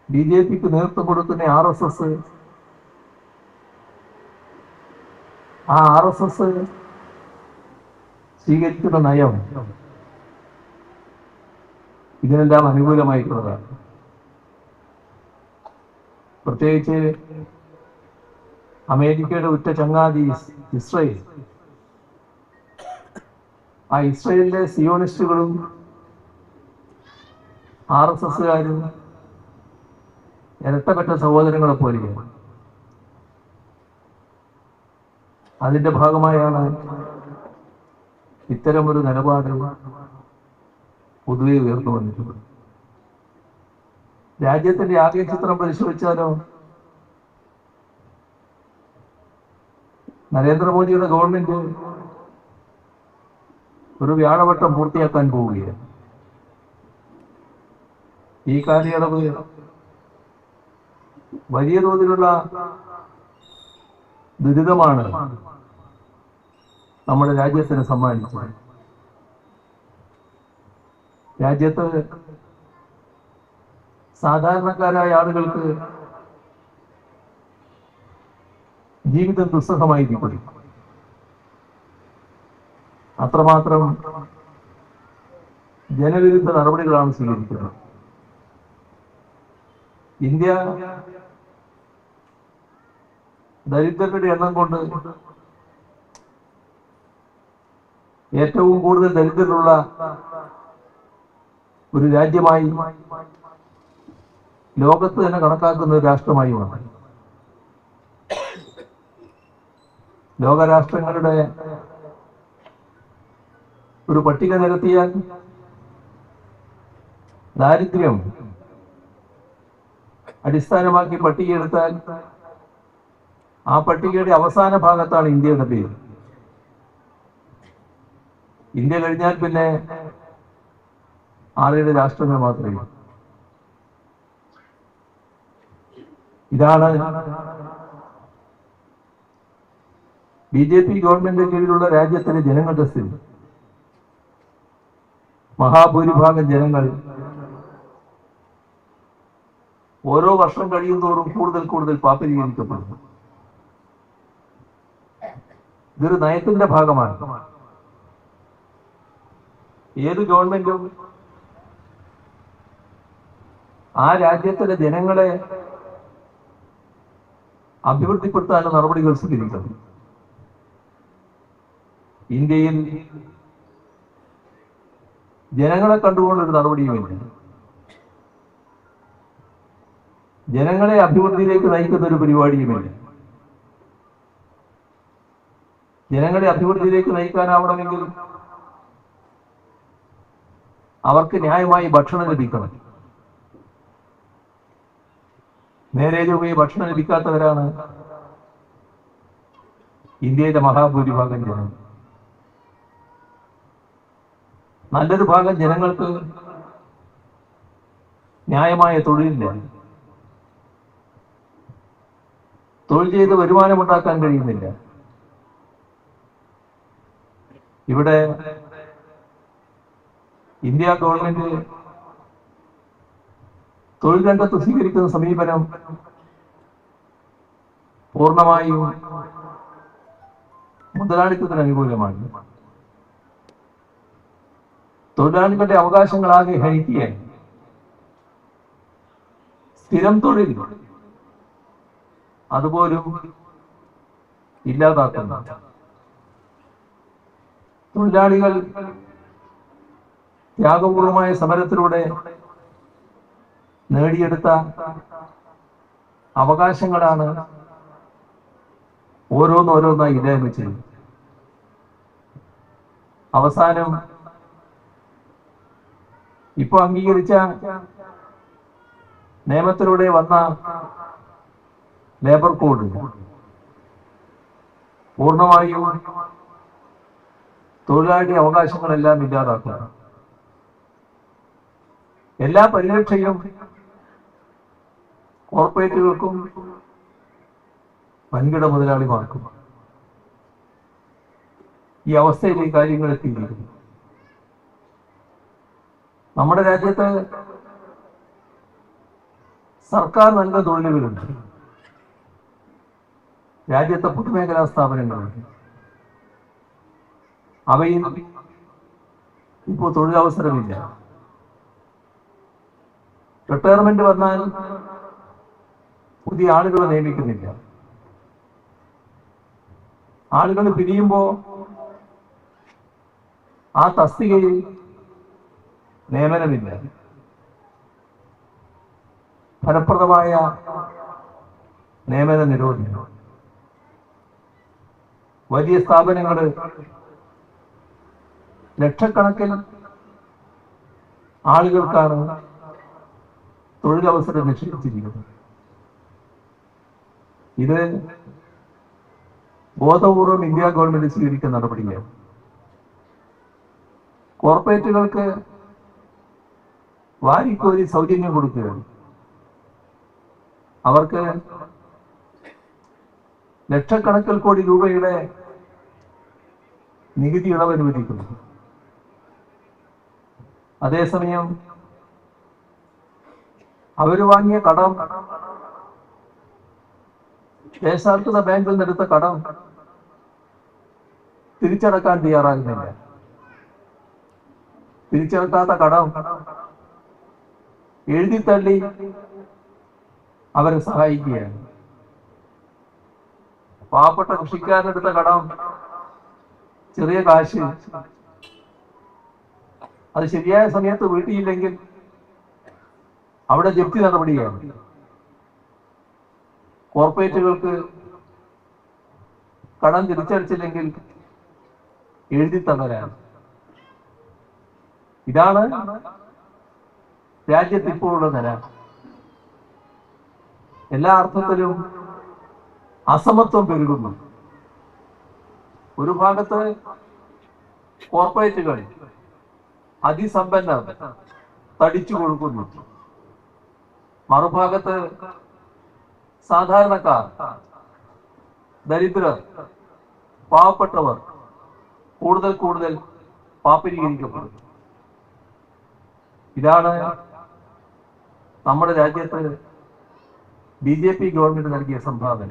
ബി.ജെ.പിക്ക് നേതൃത്വം കൊടുക്കുന്ന ആർ.എസ്.എസ്, ആ ആർ.എസ്.എസ് സ്വീകരിക്കുന്ന നയം ഇതിനെല്ലാം അനുകൂലമായിട്ടുള്ളതാണ്. പ്രത്യേകിച്ച് അമേരിക്കയുടെ ഉറ്റ ചങ്ങാതി ഇസ്രയേൽ, ആ ഇസ്രയേലിലെ സിയോണിസ്റ്റുകളും ആർ.എസ്.എസുകാരും ഇരട്ടപ്പെട്ട സഹോദരങ്ങളെ പോലെയാണ്. അതിന്റെ ഭാഗമായാണ് ഇത്തരമൊരു നിലപാട് പൊതുവെ ഉയർന്നു വന്നിട്ടുള്ളത്. രാജ്യത്തിന്റെ ആകെ ചിത്രം പരിശോധിച്ചാലോ, നരേന്ദ്രമോദിയുടെ ഗവൺമെന്റ് ഒരു വ്യാഴവട്ടം പൂർത്തിയാക്കാൻ പോവുകയാണ്. ഈ കാലയളവ് വലിയ തോതിലുള്ള ദുരിതമാണ് നമ്മുടെ രാജ്യത്തിന് സമ്മാനിച്ചത്. രാജ്യത്ത് സാധാരണക്കാരായ ആളുകൾക്ക് ജീവിതം ദുസ്സഹമായിരിക്കും. അത്രമാത്രം ജനവിരുദ്ധ നടപടികളാണ് സ്വീകരിക്കുന്നത്. ഇന്ത്യ ദരിദ്രരുടെ എണ്ണം കൊണ്ട് ഏറ്റവും കൂടുതൽ ദരിദ്രരുള്ള ഒരു രാജ്യമായി ലോകത്ത് തന്നെ കണക്കാക്കുന്ന ഒരു രാഷ്ട്രമായി മാറി. ലോകരാഷ്ട്രങ്ങളുടെ ഒരു പട്ടിക നിരത്തിയാൽ ദാരിദ്ര്യം അടിസ്ഥാനമാക്കി പട്ടികയെടുത്താൽ ആ പട്ടികയുടെ അവസാന ഭാഗത്താണ് ഇന്ത്യയുടെ പേര്. ഇന്ത്യ കഴിഞ്ഞാൽ പിന്നെ 6-7 രാഷ്ട്രങ്ങൾ മാത്രമേ. ഇതാണ് ബി.ജെ.പി ഗവൺമെന്റിന് കീഴിലുള്ള രാജ്യത്തിലെ ജനങ്ങളുടെ സ്ഥിതി. മഹാഭൂരിഭാഗം ജനങ്ങൾ ഓരോ വർഷം കഴിയുന്തോറും കൂടുതൽ കൂടുതൽ പാപ്പരീകരിക്കപ്പെടുന്നു. ഇതൊരു നയത്തിന്റെ ഭാഗമാണ്. ഏത് ഗവൺമെന്റും ആ രാജ്യത്തിലെ ജനങ്ങളെ അഭിവൃദ്ധിപ്പെടുത്താനുള്ള നടപടികൾ സ്വീകരിക്കണം. ഇന്ത്യയിൽ ജനങ്ങളെ കണ്ടുകൊണ്ടൊരു നടപടിയുമില്ല. ജനങ്ങളെ അഭിവൃദ്ധിയിലേക്ക് നയിക്കുന്ന ഒരു പരിപാടിയുമില്ല. ജനങ്ങളെ അഭിവൃദ്ധിയിലേക്ക് നയിക്കാനാവണമെങ്കിൽ അവർക്ക് ന്യായമായി ഭക്ഷണം ലഭിക്കണം. നേരെ ചൊവ്വേ ഭക്ഷണം ലഭിക്കാത്തവരാണ് ഇന്ത്യയിലെ മഹാഭൂരിഭാഗം ജനങ്ങൾ. നല്ലൊരു ഭാഗം ജനങ്ങൾക്ക് ന്യായമായ തൊഴിലില്ല. തൊഴിൽ ചെയ്ത് വരുമാനമുണ്ടാക്കാൻ കഴിയുന്നില്ല. ഇവിടെ ഇന്ത്യ ഗവൺമെന്റ് തൊഴിൽ രംഗത്ത് സ്വീകരിക്കുന്ന സമീപനം പൂർണ്ണമായും മുതലാളിത്തത്തിന് അനുകൂലമാണ്. തൊഴിലാളികളുടെ അവകാശങ്ങളാകെ ഹനിക്കുകയാണ്. സ്ഥിരം തൊഴിൽ അതുപോലും ഇല്ലാതാക്കുന്നു. തൊഴിലാളികൾ ത്യാഗപൂർവമായ സമരത്തിലൂടെ നേടിയെടുത്ത അവകാശങ്ങളാണ് ഓരോന്നോരോന്നായി ഇല്ലായ്മ ചെയ്യും. അവസാനം ഇപ്പൊ അംഗീകരിച്ച നിയമത്തിലൂടെ വന്ന ലേബർ കോഡ് പൂർണ്ണമായും തൊഴിലാളി അവകാശങ്ങളെല്ലാം ഇല്ലാതാക്കുക. എല്ലാ പരിരക്ഷയും കോർപ്പറേറ്റുകൾക്കും വൻകിട മുതലാളിമാർക്കും. ഈ അവസ്ഥയിലേക്ക് കാര്യങ്ങൾ എത്തിയിരിക്കുന്നു. നമ്മുടെ രാജ്യത്ത് സർക്കാർ നൽകുന്ന തൊഴിലുകളുണ്ട്, രാജ്യത്തെ പൊതുമേഖലാ സ്ഥാപനങ്ങളുണ്ട്. അവയിൽ ഇപ്പോൾ തൊഴിലവസരമില്ല. റിട്ടയർമെന്റ് വന്നാൽ പുതിയ ആളുകളെ നിയമിക്കുന്നില്ല. ആളുകൾ പിരിയുമ്പോ ആ തസ്തികയിൽ നിയമനമില്ല. ഫലപ്രദമായ നിയമന നിരോധനം. വലിയ സ്ഥാപനങ്ങൾ ലക്ഷക്കണക്കിന് ആളുകൾക്കാണ് തൊഴിലവസരം നിഷേധിച്ചിരിക്കുന്നത്. ഇത് ബോധപൂർവം ഇന്ത്യ ഗവൺമെന്റ് സ്വീകരിക്കുന്ന നടപടിയാണ്. കോർപ്പറേറ്റുകൾക്ക് വാരിക്കോരി സൗജന്യം കൊടുക്കുകയാണ്. അവർക്ക് ലക്ഷക്കണക്കിന് കോടി രൂപയുടെ നികുതി ഇളവ് അനുവദിക്കുന്നു. അതേസമയം അവർ വാങ്ങിയ കടം, ദേശാർപ്പിത ബാങ്കിൽ നിന്നെടുത്ത കടം തിരിച്ചടക്കാൻ തയ്യാറാകുന്നില്ല. തിരിച്ചടക്കാത്ത കടം എഴുതിത്തള്ളി അവരെ സഹായിക്കുകയാണ്. പാവപ്പെട്ട കൃഷിക്കാരനെടുത്ത കടം ചെറിയ കാശ്, അത് ശരിയായ സമയത്ത് വീട്ടിയില്ലെങ്കിൽ അവിടെ ജപ്തി നടപടിയാണ്. കോർപ്പറേറ്റുകൾക്ക് കടം തിരിച്ചടച്ചില്ലെങ്കിൽ എഴുതി തള്ളലാണ്. ഇതാണ് രാജ്യത്ത് ഇപ്പോഴുള്ള നില. എല്ലാ അർത്ഥത്തിലും അസമത്വം പെരുകുന്നു. ഒരു ഭാഗത്ത് കോർപ്പറേറ്റുകൾ അതിസമ്പന്നർ തടിച്ചു കൊടുക്കുന്നു, മറുഭാഗത്ത് സാധാരണക്കാർ, ദരിദ്രർ, പാവപ്പെട്ടവർ കൂടുതൽ കൂടുതൽ പാപ്പരീകരിക്കപ്പെടുന്നു. ഇതാണ് നമ്മുടെ രാജ്യത്ത് BJP ഗവൺമെന്റ് നൽകിയ സംഭാവന.